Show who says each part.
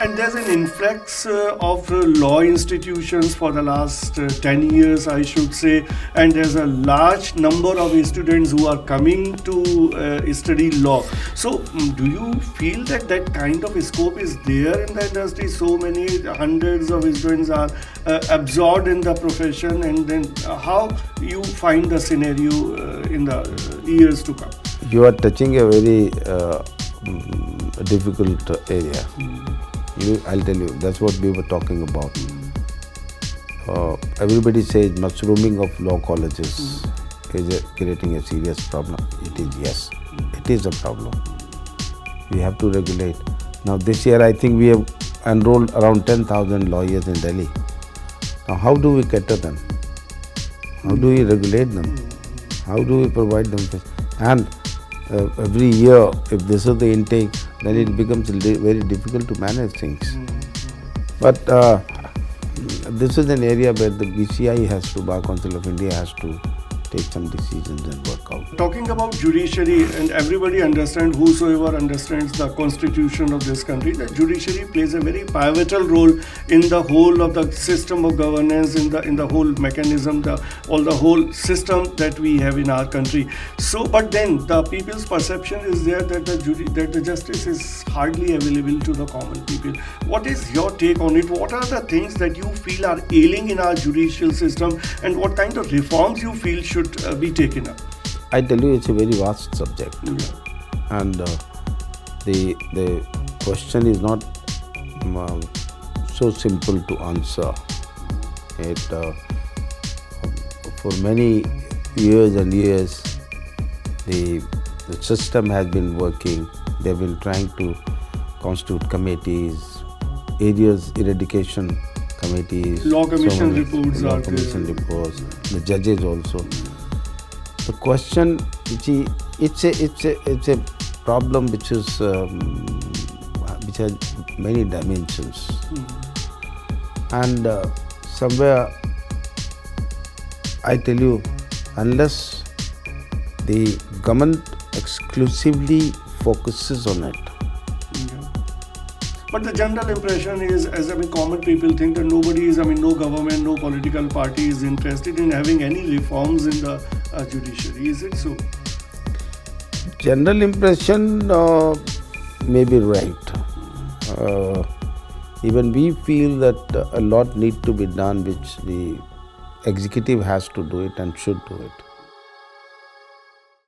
Speaker 1: And there's an influx of law institutions for the last 10 years, I should say. And there's a large number of students who are coming to study law. So, do you feel that that kind of scope is there in the industry? So many hundreds of students are absorbed in the profession, and then how you find the scenario in the years to come?
Speaker 2: You are touching a very difficult area. I'll tell you, that's what we were talking about. Everybody says mushrooming of law colleges is creating a serious problem. It is, yes, it is a problem. We have to regulate. Now this year I think we have enrolled around 10,000 lawyers in Delhi. Now how do we cater them? How do we regulate them? How do we provide them? And every year, if this is the intake, then it becomes very difficult to manage things. But this is an area where the BCI has to, Bar Council of India has to take some decisions and work out.
Speaker 1: Talking about judiciary, and everybody understands, whosoever understands the constitution of this country, that judiciary plays a very pivotal role in the whole of the system of governance, in the whole mechanism, the whole system that we have in our country. So, but then the people's perception is there that the justice is hardly available to the common people. What is your take on it? What are the things that you feel are ailing in our judicial system, and what kind of reforms you feel should be taken up?
Speaker 2: I tell you, it's a very vast subject, and the question is not so simple to answer. It for many years and years, the system has been working. They've been trying to constitute committees, areas eradication committees,
Speaker 1: law commission reports,
Speaker 2: the judges also. The question, it's a problem which has many dimensions, and somewhere I tell you, unless the government exclusively focuses on it.
Speaker 1: But the general impression is, common people think that nobody is, no government, no political party is interested in having any reforms in the judiciary. Is it so?
Speaker 2: General impression may be right. Even we feel that a lot need to be done, which the executive has to do it and should do it.